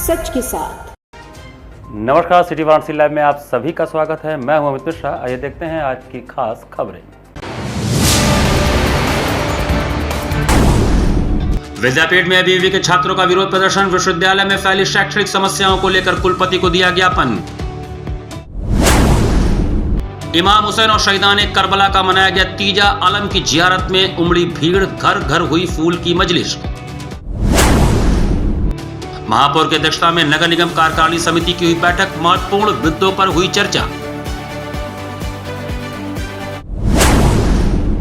सच के साथ। नमस्कार, सिटी वाराणसी लाइव में आप सभी का स्वागत है। मैं हूं अमित मिश्रा। आइए देखते हैं आज की खास खबरें। विद्यापीठ में एबीवीपी के छात्रों का विरोध प्रदर्शन। विश्वविद्यालय में फैली शैक्षणिक समस्याओं को लेकर कुलपति को दिया ज्ञापन। इमाम हुसैन और शहीदान करबला का मनाया गया तीजा। आलम की जियारत में उमड़ी भीड़, घर घर हुई फूल की मजलिस। महापौर की अध्यक्षता में नगर निगम कार्यकारिणी समिति की हुई बैठक। महत्वपूर्ण मुद्दों पर हुई चर्चा।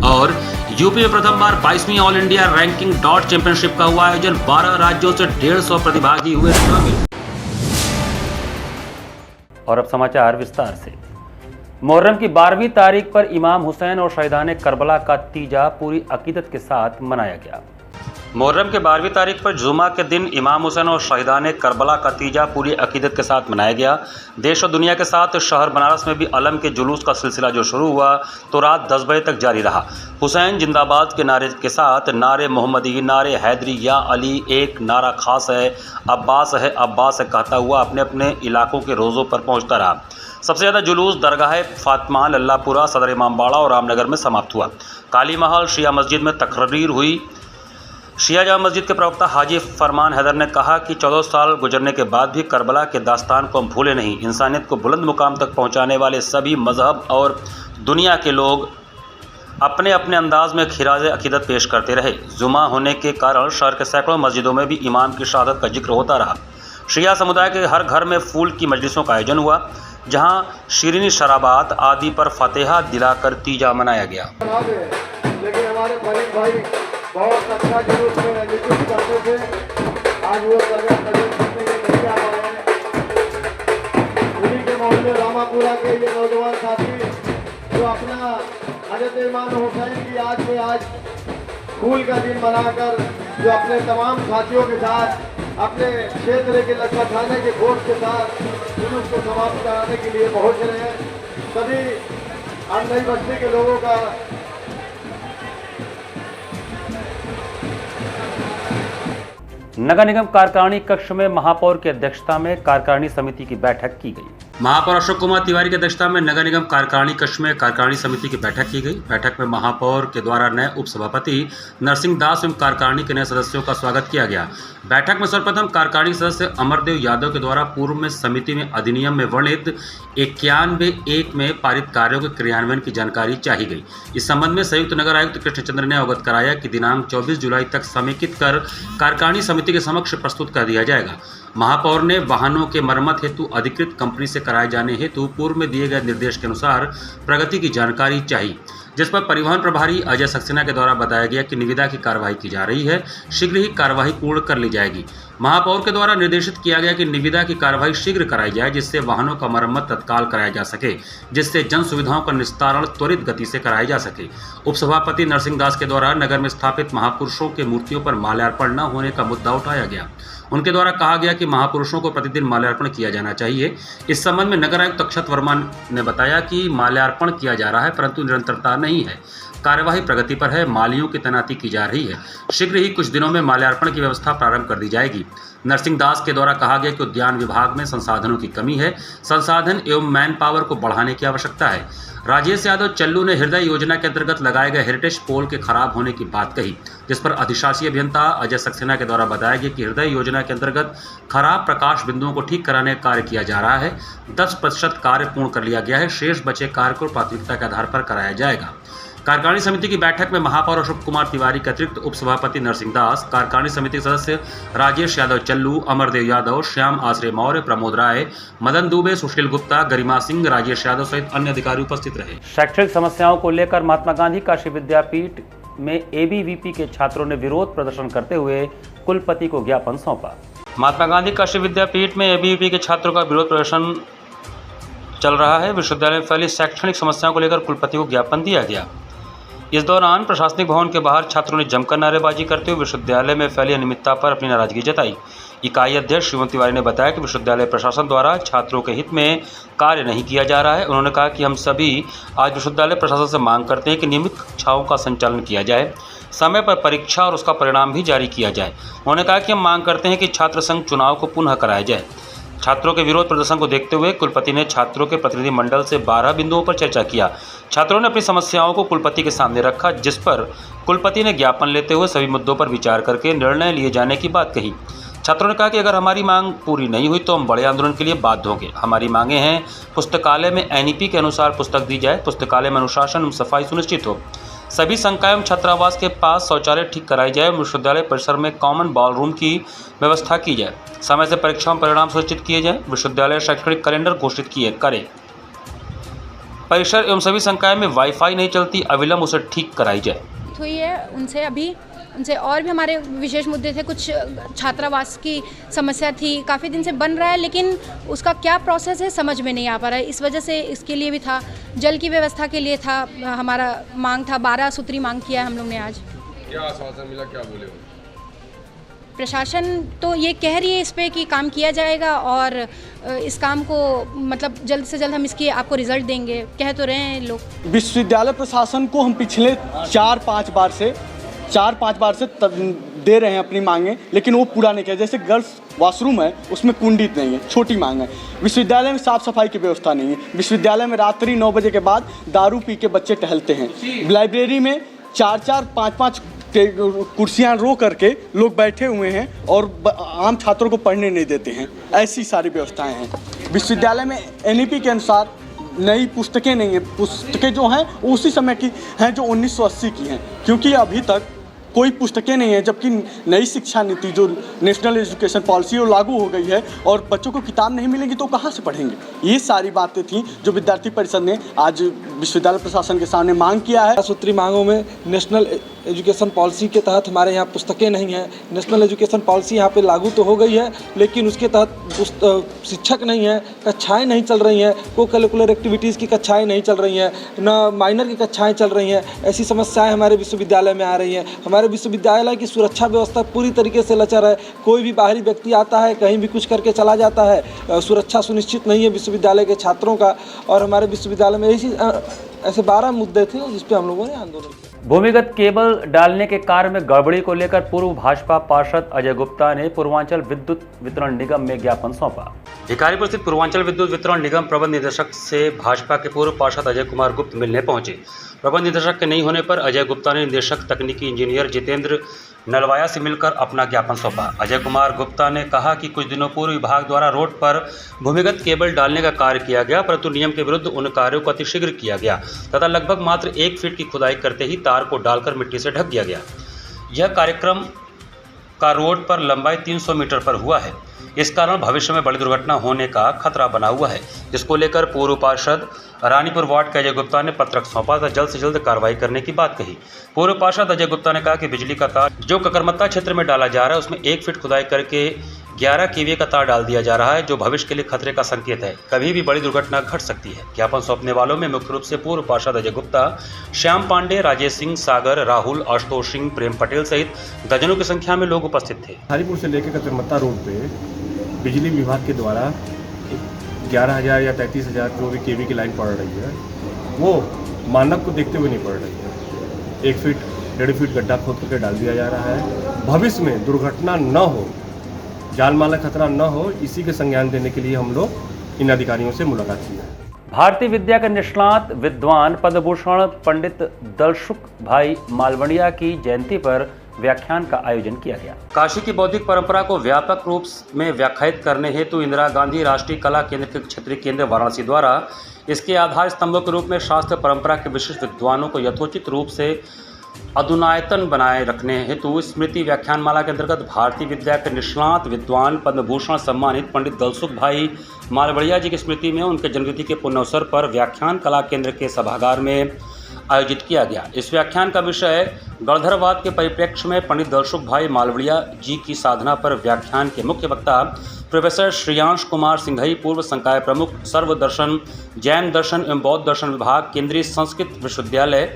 और यूपी में प्रथम बार 22वीं ऑल इंडिया रैंकिंग डॉट चैंपियनशिप का हुआ आयोजन। 12 राज्यों से 150 प्रतिभागी हुए शामिल। और अब समाचार विस्तार से। मुहर्रम की 12वीं तारीख पर इमाम हुसैन और शहीदान करबला का तीजा पूरी अकीदत के साथ मनाया गया। मुहर्रम के 12वीं तारीख पर जुमा के दिन इमाम हुसैन और शहीदान करबला का तीजा पूरी अकीदत के साथ मनाया गया। देश और दुनिया के साथ शहर बनारस में भी अलम के जुलूस का सिलसिला जो शुरू हुआ तो रात 10 बजे तक जारी रहा। हुसैन जिंदाबाद के नारे के साथ नारे मोहम्मदी, नारे हैदरी, या अली, एक नारा खास है अब्बास कहता हुआ अपने अपने इलाकों के रोज़ों पर पहुँचता रहा। सबसे ज़्यादा जुलूस दरगाह फातिमा, लल्लापुरा, सदर इमामबाड़ा और रामनगर में समाप्त हुआ। काली महल शिया मस्जिद में तकरीर हुई। शिया जामा मस्जिद के प्रवक्ता हाजी फरमान हैदर ने कहा कि 14 साल गुजरने के बाद भी करबला के दास्तान को हम भूले नहीं। इंसानियत को बुलंद मुकाम तक पहुंचाने वाले सभी मजहब और दुनिया के लोग अपने अपने अंदाज में खिराज अकीदत पेश करते रहे। जुमा होने के कारण शहर के सैकड़ों मस्जिदों में भी इमाम की शहादत का जिक्र होता रहा। शिया समुदाय के हर घर में फूल की मजलिसों का आयोजन हुआ, जहाँ शीरीनी शराबात आदि पर फतेहा दिलाकर तीजा मनाया गया। लेकिन हमारे भाई बहुत अच्छा जुलूस में नियुक्त करते थे। आज वो करने के नहीं आ रहे हैं। उन्हीं के मोहल्ले रामापुरा के ये नौजवान साथी जो अपना हजरत इमाम हुसैन की याद में आज फूल का दिन मनाकर जो अपने तमाम साथियों के साथ अपने क्षेत्र के लखनऊ थाने के कोर्ट के साथ जुलूस को समाप्त कराने के लिए पहुंच रहे हैं। सभी अंधई बस्ती के लोगों का नगर निगम कार्यकारिणी कक्ष में महापौर की अध्यक्षता में कार्यकारिणी समिति की बैठक की गई। महापौर अशोक कुमार तिवारी की अध्यक्षता में नगर निगम कार्यकारिणी कक्ष में कार्यकारिणी समिति की बैठक की गई। बैठक में महापौर के द्वारा नए उपसभापति नरसिंह दास एवं कार्यकारिणी के नए सदस्यों का स्वागत किया गया। बैठक में सर्वप्रथम कार्यकारिणी सदस्य अमरदेव यादव के द्वारा पूर्व में समिति में अधिनियम में वर्णित 91(1) में पारित कार्यों के क्रियान्वयन की जानकारी चाही गई। इस संबंध में संयुक्त नगर आयुक्त कृष्णचंद्र ने अवगत कराया कि दिनांक 24 जुलाई तक समेकित कर कार्यकारिणी समिति के समक्ष प्रस्तुत कर दिया जाएगा। महापौर ने वाहनों के मरम्मत हेतु अधिकृत कंपनी से कराए जाने हेतु पूर्व में दिए गए निर्देश के अनुसार प्रगति की जानकारी चाहिए, जिस पर परिवहन प्रभारी अजय सक्सेना के द्वारा बताया गया कि निविदा की कार्रवाई की जा रही है, शीघ्र ही कार्रवाई पूर्ण कर ली जाएगी। महापौर के द्वारा निर्देशित किया गया कि निविदा की कार्रवाई शीघ्र कराई जाए, जिससे वाहनों का मरम्मत तत्काल कराया जा सके, जिससे जन सुविधाओं का निस्तारण त्वरित गति से कराया जा सके। उपसभापति नरसिंह दास के द्वारा नगर में स्थापित महापुरुषों के मूर्तियों पर माल्यार्पण न होने का मुद्दा उठाया गया। उनके द्वारा कहा गया कि महापुरुषों को प्रतिदिन माल्यार्पण किया जाना चाहिए। इस संबंध में नगर आयुक्त अक्षत वर्मा ने बताया कि माल्यार्पण किया जा रहा है, परंतु निरंतरता नहीं है। कार्यवाही प्रगति पर है, मालियों की तैनाती की जा रही है। शीघ्र ही कुछ दिनों में माल्यार्पण की व्यवस्था प्रारंभ कर दी जाएगी। नरसिंह दास के द्वारा कहा गया कि उद्यान विभाग में संसाधनों की कमी है, संसाधन एवं मैन पावर को बढ़ाने की आवश्यकता है। राजेश यादव चल्लू ने हृदय योजना के अंतर्गत लगाए गए हेरिटेज पोल के खराब होने की बात कही, जिस पर अधिशासी अभियंता अजय सक्सेना के द्वारा बताया गया कि हृदय योजना के अंतर्गत खराब प्रकाश बिंदुओं को ठीक कराने का कार्य किया जा रहा है। 10% कार्य पूर्ण कर लिया गया है, शेष बचे कार्य को प्राथमिकता के आधार पर कराया जाएगा। कार्यकारिणी समिति की बैठक में महापौर अशोक कुमार तिवारी के अतिरिक्त उपसभापति नरसिंह दास, कार्यकारिणी समिति के सदस्य राजेश यादव चल्लू, अमरदेव यादव, श्याम आश्रय मौर्य, प्रमोद राय, मदन दुबे, सुशील गुप्ता, गरिमा सिंह, राजेश यादव सहित अन्य अधिकारी उपस्थित रहे। शैक्षणिक समस्याओं को लेकर महात्मा गांधी काशी विद्यापीठ में एबीवीपी के छात्रों ने विरोध प्रदर्शन करते हुए कुलपति को ज्ञापन सौंपा। महात्मा गांधी काशी विद्यापीठ में एबीवीपी के छात्रों का विरोध प्रदर्शन चल रहा है। विश्वविद्यालय में फैली शैक्षणिक समस्याओं को लेकर कुलपति को ज्ञापन दिया गया। इस दौरान प्रशासनिक भवन के बाहर छात्रों ने जमकर नारेबाजी करते हुए विश्वविद्यालय में फैली अनियमितता पर अपनी नाराजगी जताई। इकाई अध्यक्ष श्रीमती तिवारी ने बताया कि विश्वविद्यालय प्रशासन द्वारा छात्रों के हित में कार्य नहीं किया जा रहा है। उन्होंने कहा कि हम सभी आज विश्वविद्यालय प्रशासन से मांग करते हैं कि नियमित कक्षाओं का संचालन किया जाए। समय पर परीक्षा और उसका परिणाम भी जारी किया जाए। उन्होंने कहा कि हम मांग करते हैं कि छात्र संघ चुनाव को पुनः कराया जाए। छात्रों के विरोध प्रदर्शन को देखते हुए कुलपति ने छात्रों के प्रतिनिधि मंडल से 12 बिंदुओं पर चर्चा किया। छात्रों ने अपनी समस्याओं को कुलपति के सामने रखा, जिस पर कुलपति ने ज्ञापन लेते हुए सभी मुद्दों पर विचार करके निर्णय लिए जाने की बात कही। छात्रों ने कहा कि अगर हमारी मांग पूरी नहीं हुई तो हम बड़े आंदोलन के लिए बाध्य होंगे। हमारी मांगे हैं, पुस्तकालय में एनईपी के अनुसार पुस्तक दी जाए, पुस्तकालय में अनुशासन एवं सफाई सुनिश्चित हो, सभी संकाय एवं छात्रावास के पास शौचालय ठीक कराई जाए, विश्वविद्यालय परिसर में कॉमन बॉलरूम की व्यवस्था की जाए, समय से परीक्षाओं परिणाम सुनिश्चित किए जाए, विश्वविद्यालय शैक्षणिक कैलेंडर घोषित करे, परिसर एवं सभी संकाय में वाईफाई नहीं चलती, अविलंब उसे ठीक कराई जाए। हुई है उनसे और भी हमारे विशेष मुद्दे थे। कुछ छात्रावास की समस्या थी, काफ़ी दिन से बन रहा है, लेकिन उसका क्या प्रोसेस है समझ में नहीं आ पा रहा है। इस वजह से इसके लिए भी था, जल की व्यवस्था के लिए था, हमारा मांग था, 12 सूत्री मांग किया हम लोग ने आज। क्या आश्वासन मिला, क्या बोले वो? प्रशासन तो ये कह रही है इस पे कि काम किया जाएगा और इस काम को मतलब जल्द से जल्द हम इसकी आपको रिजल्ट देंगे, कह तो रहे हैं लोग। विश्वविद्यालय प्रशासन को हम पिछले 4-5 बार से दे रहे हैं अपनी मांगें, लेकिन वो पूरा नहीं किया। जैसे गर्ल्स वॉशरूम है, उसमें कुंडित नहीं है, छोटी मांग है। विश्वविद्यालय में साफ़ सफाई की व्यवस्था नहीं है। विश्वविद्यालय में रात्रि 9 बजे के बाद दारू पी के बच्चे टहलते हैं। लाइब्रेरी में 4-4, 5-5 कुर्सियां रो करके लोग बैठे हुए हैं और आम छात्रों को पढ़ने नहीं देते हैं। ऐसी सारी व्यवस्थाएं हैं। विश्वविद्यालय में एनईपी के अनुसार नई पुस्तकें नहीं हैं। पुस्तकें जो हैं उसी समय की हैं जो 1980 की हैं, क्योंकि अभी तक कोई पुस्तकें नहीं है। जबकि नई शिक्षा नीति जो नेशनल एजुकेशन पॉलिसी वो लागू हो गई है और बच्चों को किताब नहीं मिलेंगी तो कहाँ से पढ़ेंगे। ये सारी बातें थी जो विद्यार्थी परिषद ने आज विश्वविद्यालय प्रशासन के सामने मांग किया है। सूत्री मांगों में नेशनल एजुकेशन पॉलिसी के तहत हमारे यहाँ पुस्तकें नहीं हैं। नेशनल एजुकेशन पॉलिसी यहाँ पे लागू तो हो गई है, लेकिन उसके तहत शिक्षक नहीं है, कक्षाएं नहीं चल रही हैं, को करिकुलर एक्टिविटीज़ की कक्षाएं नहीं चल रही हैं, ना माइनर की कक्षाएं चल रही हैं। ऐसी समस्याएं हमारे विश्वविद्यालय में आ रही हैं। हमारे विश्वविद्यालय की सुरक्षा व्यवस्था पूरी तरीके से लचर है। कोई भी बाहरी व्यक्ति आता है, कहीं भी कुछ करके चला जाता है। सुरक्षा सुनिश्चित नहीं है विश्वविद्यालय के छात्रों का। और हमारे विश्वविद्यालय में ऐसे 12 मुद्दे थे जिस पे हम लोगों ने आंदोलन किया। भूमिगत केबल डालने के कार्य में गड़बड़ी को लेकर पूर्व भाजपा पार्षद अजय गुप्ता ने पूर्वांचल विद्युत वितरण निगम में ज्ञापन सौंपा। भिखारीपुर स्थित पूर्वांचल विद्युत वितरण निगम प्रबंध निदेशक से भाजपा के पूर्व पार्षद अजय कुमार गुप्त मिलने पहुंचे। प्रबंध निदेशक के नहीं होने पर अजय गुप्ता ने निदेशक तकनीकी इंजीनियर जितेंद्र नलवाया से मिलकर अपना ज्ञापन सौंपा। अजय कुमार गुप्ता ने कहा कि कुछ दिनों पूर्व विभाग द्वारा रोड पर भूमिगत केबल डालने का कार्य किया गया, परंतु नियम के विरुद्ध उन कार्यों को अतिशीघ्र किया गया तथा लगभग मात्र 1 फीट की खुदाई करते ही तार को डालकर मिट्टी से ढक दिया गया। यह कार्यक्रम का रोड पर लंबाई 300 मीटर पर हुआ है। इस कारण भविष्य में बड़ी दुर्घटना होने का खतरा बना हुआ है, जिसको लेकर पूर्व पार्षद रानीपुर वार्ड के अजय गुप्ता ने पत्रक सौंपा तथा जल्द से जल्द कार्रवाई करने की बात कही। पूर्व पार्षद अजय गुप्ता ने कहा कि बिजली का तार जो ककरमत्ता क्षेत्र में डाला जा रहा है उसमें 1 फीट खुदाई करके 11 केवीए का तार डाल दिया जा रहा है, जो भविष्य के लिए खतरे का संकेत है। कभी भी बड़ी दुर्घटना घट सकती है। ज्ञापन सौंपने वालों में मुख्य रूप से पूर्व पार्षद अजय गुप्ता, श्याम पांडे, राजेश सिंह, सागर, राहुल, आशुतोष सिंह, प्रेम पटेल सहित दर्जनों की संख्या में लोग उपस्थित थे। हरिपुर से लेकर ककरमत्ता रोड पे बिजली विभाग के द्वारा 11,000 या 33,000 जो भी केवी की लाइन पड़ रही है वो मानक को देखते हुए नहीं पड़ रही है। 1 फीट 1.5 फीट गड्ढा खोद करके डाल दिया जा रहा है। भविष्य में दुर्घटना न हो, जान माल का खतरा न हो, इसी के संज्ञान देने के लिए हम लोग इन अधिकारियों से मुलाकात की है। भारतीय विद्या के निष्णात विद्वान पद्मभूषण पंडित दलसुख भाई मालवणिया की जयंती पर व्याख्यान का आयोजन किया गया। काशी की बौद्धिक परंपरा को व्यापक रूप में व्याख्यायित करने हेतु इंदिरा गांधी राष्ट्रीय कला केंद्र के क्षेत्रीय केंद्र वाराणसी द्वारा इसके आधार स्तंभों के रूप में शास्त्र परंपरा के विशिष्ट विद्वानों को यथोचित रूप से अधुनायतन बनाए रखने हेतु स्मृति व्याख्यानमाला के अंतर्गत भारतीय विद्या के निष्णात विद्वान पद्मभूषण सम्मानित पंडित दलसुख भाई मालवड़िया जी की स्मृति में उनके जन्मतिथि के पुण्योत्सव पर व्याख्यान कला केंद्र के सभागार में आयोजित किया गया। इस व्याख्यान का विषय गणधरवाद के परिप्रेक्ष्य में पंडित दलसुख भाई मालवड़िया जी की साधना पर व्याख्यान के मुख्य वक्ता प्रोफेसर श्रेयांश कुमार सिंघई, पूर्व संकाय प्रमुख, सर्व दर्शन, जैन दर्शन एवं बौद्ध दर्शन विभाग, केंद्रीय संस्कृत विश्वविद्यालय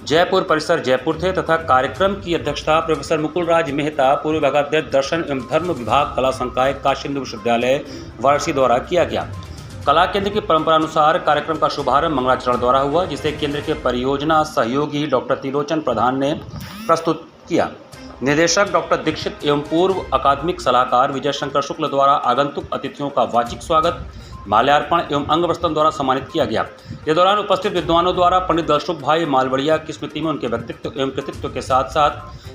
जयपुर परिसर जयपुर थे तथा कार्यक्रम की अध्यक्षता प्रोफेसर मुकुल राज मेहता, पूर्व विभागाध्यक्ष दर्शन एवं धर्म विभाग, कला संकाय, काशी हिंदू विश्वविद्यालय वाराणसी द्वारा किया गया। कला केंद्र की परंपरानुसार कार्यक्रम का शुभारंभ मंगलाचरण द्वारा हुआ, जिसे केंद्र के परियोजना सहयोगी डॉक्टर त्रिलोचन प्रधान ने प्रस्तुत किया। निदेशक डॉक्टर दीक्षित एवं पूर्व अकादमिक सलाहकार विजय शंकर शुक्ल द्वारा आगंतुक अतिथियों का वाचिक स्वागत, माल्यार्पण एवं अंगवस्त्रम द्वारा सम्मानित किया गया। इस दौरान उपस्थित विद्वानों द्वारा पंडित दलसुख भाई मालवड़िया की स्मृति में उनके व्यक्तित्व एवं कृतित्व के साथ साथ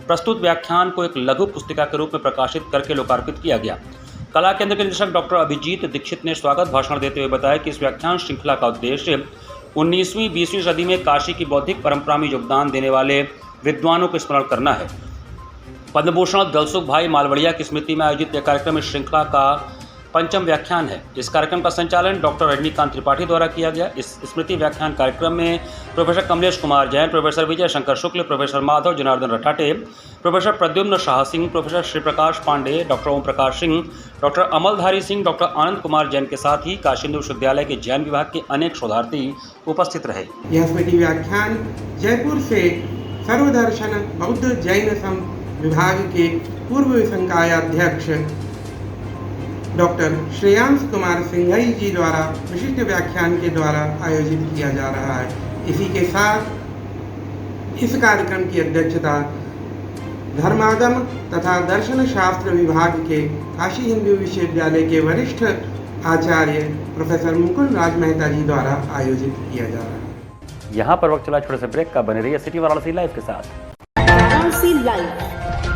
प्रस्तुत व्याख्यान को एक लघु पुस्तिका के रूप में प्रकाशित करके लोकार्पित किया गया। कला केंद्र के निदेशक डॉक्टर अभिजीत दीक्षित ने स्वागत भाषण देते हुए बताया कि इस व्याख्यान श्रृंखला का उद्देश्य 19वीं-20वीं सदी में काशी की बौद्धिक परंपरा में योगदान देने वाले विद्वानों को स्मरण करना है। पद्मभूषण दलसुख भाई मालवड़िया की स्मृति में आयोजित यह कार्यक्रम इस श्रृंखला का 5वां व्याख्यान है। इस कार्यक्रम का संचालन डॉक्टर रजनीकांत त्रिपाठी द्वारा किया गया। इस स्मृति व्याख्यान कार्यक्रम में professor Kamlesh Kumar Jain, professor Vijay Shankar Shukla, professor Madhav Janardan Rathate, professor Pradyumna Shah Singh, professor Shri Prakash Pandey, doctor Om Prakash Singh, doctor Amaldhari Singh, doctor Anand Kumar Jain के साथ ही काशी हिंदू विश्वविद्यालय के जैन विभाग के अनेक शोधार्थी उपस्थित रहे। यह स्मृति व्याख्यान जयपुर से सर्वदर्शन बौद्ध जैन विभाग के पूर्व संकायाध्यक्ष डॉक्टर श्रेयांश कुमार सिंघई जी द्वारा विशिष्ट व्याख्यान के द्वारा आयोजित किया जा रहा है। इसी के साथ इस कार्यक्रम की अध्यक्षता धर्मागम तथा दर्शन शास्त्र विभाग के काशी हिंदू विश्वविद्यालय के वरिष्ठ आचार्य प्रोफेसर मुकुल राज मेहता जी द्वारा आयोजित किया जा रहा है। यहाँ पर वक्त चला छोटे से ब्रेक का। बने रहिए सिटी वाराणसी लाइव के साथ। वाराणसी लाइव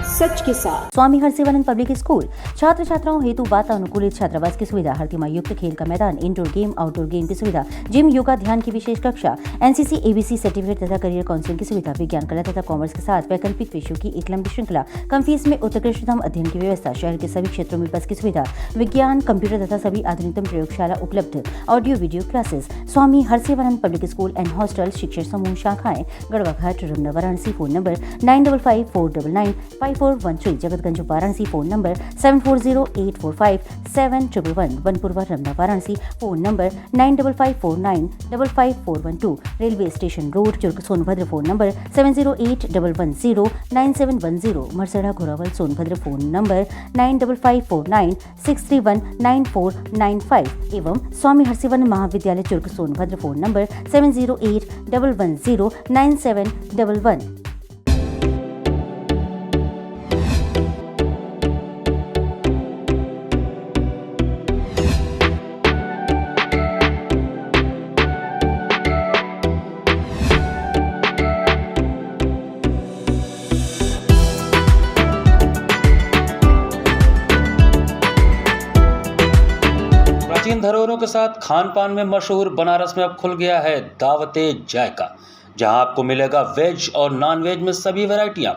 सच के साथ। स्वामी हरसिवानंद पब्लिक स्कूल छात्र छात्राओं हेतु वातानुकूलित छात्रावास की सुविधा, हरतिमा युक्त खेल का मैदान, इंडोर गेम आउटडोर गेम की सुविधा, जिम, योगा, ध्यान की विशेष कक्षा, एनसीसी एबीसी सर्टिफिकेट तथा करियर काउंसलिंग की सुविधा, विज्ञान कला तथा कॉमर्स के साथ वैकल्पिक विषयों की एक लंबी श्रृंखला, कम फीस में उत्कृष्टतम अध्ययन की व्यवस्था, शहर के सभी क्षेत्रों में बस की सुविधा, विज्ञान, कंप्यूटर तथा सभी आधुनिकतम प्रयोगशाला उपलब्ध, audio video classes. Swami Harsivanand public school and hostel, शिक्षण समूह शाखाएं Garhwa Ghat, Ramna, Varanasi. Phone number 9554995413, Jagatganj Varanasi. Phone number 7408457111, Vanpurwa Ramna Varanasi. Phone number 9554955412, railway station road Churk Sonbhadra. Phone number 7081109710, Marsada Ghorawal Sonbhadra. Phone number 954963199495 एवं स्वामी हरसिवानंद महाविद्यालय चुर्क सोनभद्र। Phone number 7081109711। प्राचीन धरोहरों के साथ खान पान में मशहूर बनारस में अब खुल गया है दावते जायका, जहां आपको मिलेगा वेज और नॉन वेज में सभी वैरायटियां।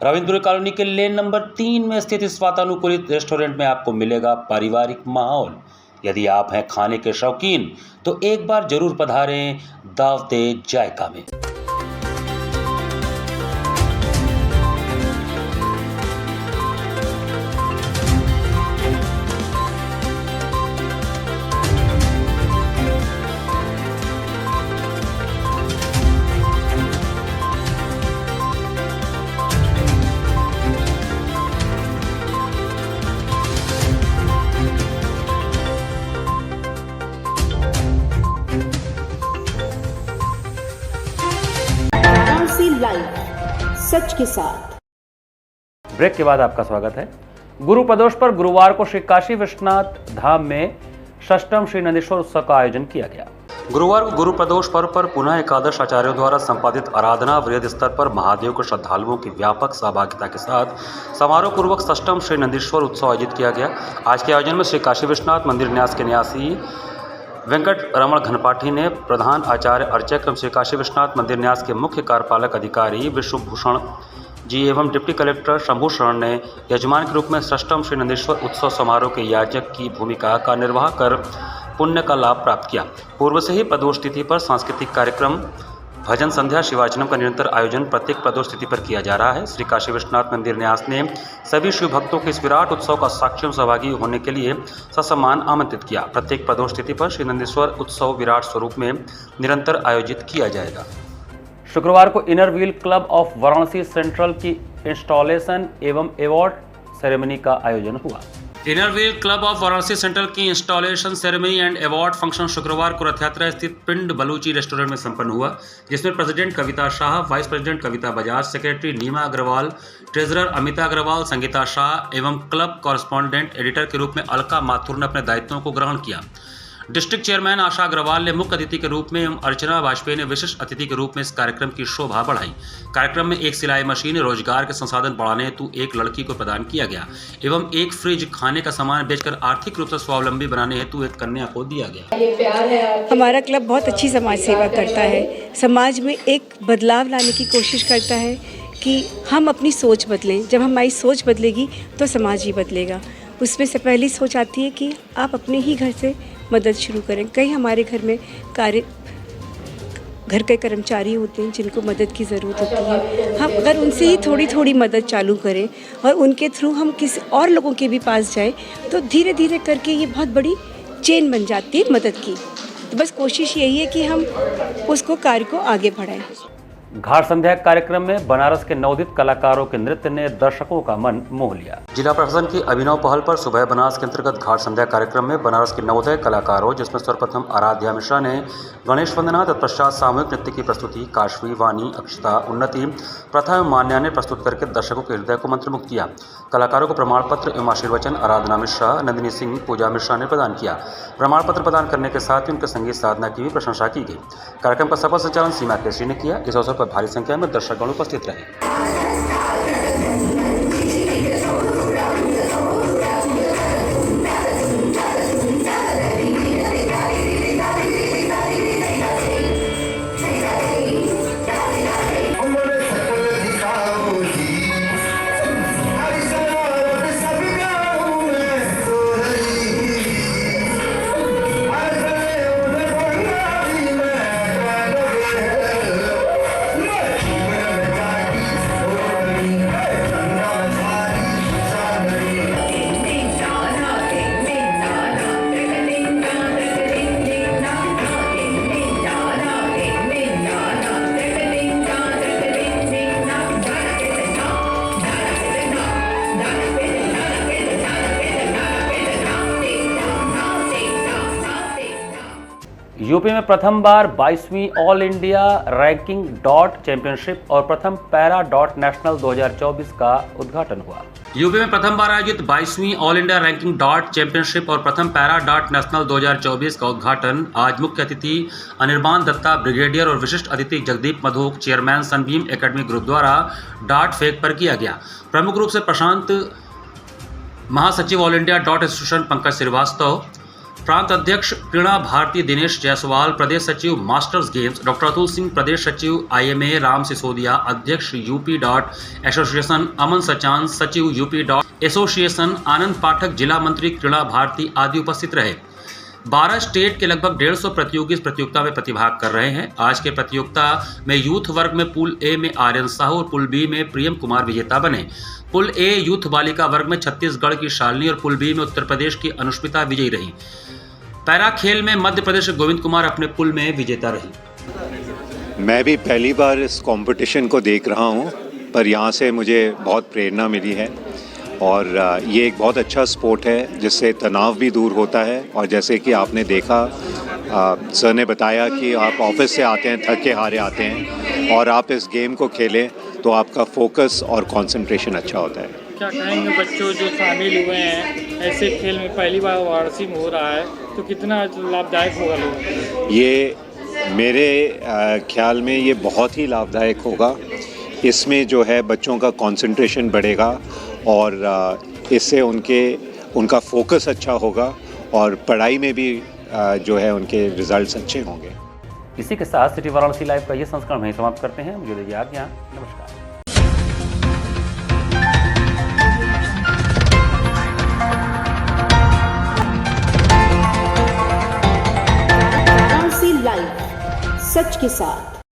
रविंद्र कॉलोनी के लेन नंबर 3 में स्थित इस वातानुकूलित रेस्टोरेंट में आपको मिलेगा पारिवारिक माहौल। यदि आप हैं खाने के शौकीन तो एक बार जरूर पधारें दावते जायका में। लाइव सच के साथ। ब्रेक के बाद आपका स्वागत है। गुरु प्रदोष पर गुरुवार को श्री काशी विश्वनाथ धाम में षष्ठम श्री नंदीश्वर उत्सव का आयोजन किया गया। गुरुवार को गुरु प्रदोष पर्व पर पुनः एकादश आचार्यों द्वारा संपादित आराधना वृहद स्तर पर महादेव के श्रद्धालुओं की व्यापक सहभागिता के साथ समारोह पूर्वक षष्ठम श्री नंदीश्वर उत्सव आयोजित किया गया। आज के आयोजन में श्री काशी विश्वनाथ मंदिर न्यास के न्यासी वेंकट रमण घनपाठी ने, प्रधान आचार्य अर्चक एवं श्री काशी विश्वनाथ मंदिर न्यास के मुख्य कार्यपालक अधिकारी विश्वभूषण जी एवं डिप्टी कलेक्टर शंभू शरण ने यजमान के रूप में षष्ठम श्री नंदीश्वर उत्सव समारोह के याजक की भूमिका का निर्वाह कर पुण्य का लाभ प्राप्त किया। पूर्व से ही प्रदोष तिथि पर सांस्कृतिक कार्यक्रम, भजन संध्या, शिवार्चनम का निरंतर आयोजन प्रत्येक प्रदोष तिथि पर किया जा रहा है। श्री काशी विश्वनाथ मंदिर न्यास ने सभी शिव भक्तों को इस विराट उत्सव का साक्षी सहभागी होने के लिए ससम्मान आमंत्रित किया। प्रत्येक प्रदोष तिथि पर श्री नंदीश्वर उत्सव विराट स्वरूप में निरंतर आयोजित किया जाएगा। शुक्रवार को inner wheel club of Varanasi central की इंस्टॉलेशन एवं अवार्ड सेरेमनी का आयोजन हुआ। Inner wheel club of Varanasi central की installation ceremony and award function शुक्रवार को रथ यात्रा स्थित पिंड बलूची रेस्टोरेंट में संपन्न हुआ, जिसमें प्रेसिडेंट कविता शाह, वाइस प्रेसिडेंट कविता बजाज, सेक्रेटरी नीमा अग्रवाल, ट्रेजरर अमिता अग्रवाल, संगीता शाह एवं क्लब कॉरेस्पॉन्डेंट एडिटर के रूप में अलका माथुर ने अपने दायित्वों को ग्रहण किया। डिस्ट्रिक्ट चेयरमैन आशा अग्रवाल ने मुख्य अतिथि के रूप में एवं अर्चना वाजपेयी ने विशिष्ट अतिथि के रूप में इस कार्यक्रम की शोभा बढ़ाई। कार्यक्रम में एक सिलाई मशीन, रोजगार के संसाधन बढ़ाने हेतु एक लड़की को प्रदान किया गया एवं एक फ्रिज, खाने का सामान बेचकर आर्थिक रूप से स्वावलंबी बनाने हेतु एक कन्या को दिया गया। हमारा क्लब बहुत अच्छी समाज सेवा करता है, समाज में एक बदलाव लाने की कोशिश करता है कि हम अपनी सोच बदलें। जब हमारी सोच बदलेगी तो समाज ही बदलेगा। उसमें से पहली सोच आती है कि आप अपने ही घर से मदद शुरू करें। कई हमारे घर में घर के कर्मचारी होते हैं जिनको मदद की ज़रूरत होती है। हम अगर उनसे ही थोड़ी थोड़ी मदद चालू करें और उनके थ्रू हम किसी और लोगों के भी पास जाएं तो धीरे धीरे करके ये बहुत बड़ी चेन बन जाती है मदद की। तो बस कोशिश यही है कि हम उसको कार्य को आगे बढ़ाएं। घाट संध्या कार्यक्रम में बनारस के नवोदित कलाकारों के नृत्य ने दर्शकों का मन मोह लिया। जिला प्रशासन की अभिनव पहल पर सुबह बनारस के अंतर्गत घाट संध्या कार्यक्रम में बनारस के नवोदय कलाकारों, जिसमें सर्वप्रथम आराध्या मिश्रा ने गणेश वंदना, तत्पश्चात सामूहिक नृत्य की प्रस्तुति काशवी, वानी, अक्षता, उन्नति, प्रथा एवं मान्या ने प्रस्तुत करके दर्शकों के हृदय को मंत्रमुग्ध किया। कलाकारों को प्रमाण पत्र एवं आशीर्वचन आराधना मिश्रा, नंदिनी सिंह, पूजा मिश्रा ने प्रदान किया। प्रमाण पत्र प्रदान करने के साथ ही उनके संगीत साधना की भी प्रशंसा की गई। कार्यक्रम का सफल संचालन सीमा केसरी ने किया। इस अवसर पर भारी संख्या में दर्शकगण उपस्थित रहे। यूपी में प्रथम बार 22वीं ऑल इंडिया रैंकिंग डॉट चैंपियनशिप और प्रथम पैरा डॉट नेशनल 2024 का उद्घाटन हुआ। यूपी में प्रथम बार आयोजित 22वीं ऑल इंडिया रैंकिंग डॉट चैंपियनशिप और प्रथम पैरा डॉट नेशनल 2024 का उद्घाटन आज मुख्य अतिथि अनिर्बान दत्ता, ब्रिगेडियर और विशिष्ट अतिथि Jagdeep Madhok, chairman Sunbeam academy group द्वारा डार्ट फेंक पर किया गया। प्रमुख रूप से प्रशांत, महासचिव ऑल इंडिया डॉट एसोसिएशन पंकज श्रीवास्तव, प्रांत अध्यक्ष प्रणा भारती दिनेश जायसवाल, प्रदेश सचिव masters games doctor Atul Singh, प्रदेश सचिव IMA राम सिसोदिया, अध्यक्ष यूपी डॉट एसोसिएशन अमन सचान, सचिव यूपी डॉट एसोसिएशन आनंद पाठक, जिला मंत्री प्रणा भारती आदि उपस्थित रहे। 12 स्टेट के लगभग 150 प्रतियोगी इस प्रतियोगिता में प्रतिभाग कर रहे हैं। आज के प्रतियोगिता में यूथ वर्ग में पूल ए में आर्यन साहू और पूल बी में प्रियम कुमार विजेता बने। पूल ए यूथ बालिका वर्ग में छत्तीसगढ़ की शालिनी और पूल बी में उत्तर प्रदेश की अनुष्मिता विजयी रही। पैरा खेल में मध्य प्रदेश के गोविंद कुमार अपने पुल में विजेता रही। मैं भी पहली बार इस कंपटीशन को देख रहा हूं, पर यहाँ से मुझे बहुत प्रेरणा मिली है और ये एक बहुत अच्छा स्पोर्ट है जिससे तनाव भी दूर होता है। और जैसे कि आपने देखा, सर ने बताया कि आप ऑफिस से आते हैं, थके हारे आते हैं और आप इस गेम को खेलें तो आपका फोकस और कंसंट्रेशन अच्छा होता है। क्या कहेंगे बच्चों जो शामिल हुए हैं ऐसे खेल में, पहली बार वाराणसी में हो रहा है, तो कितना लाभदायक होगा लोगों? ये मेरे ख्याल में ये बहुत ही लाभदायक होगा। इसमें जो है बच्चों का कंसंट्रेशन बढ़ेगा और इससे उनका फोकस अच्छा होगा और पढ़ाई में भी जो है उनके रिजल्ट्स अच्छे होंगे। इसी के साथ सिटी वाराणसी लाइव का ये संस्करण वहीं समाप्त करते हैं। मुझे दीजिए आज्ञा। नमस्कार। लाइव सच के साथ।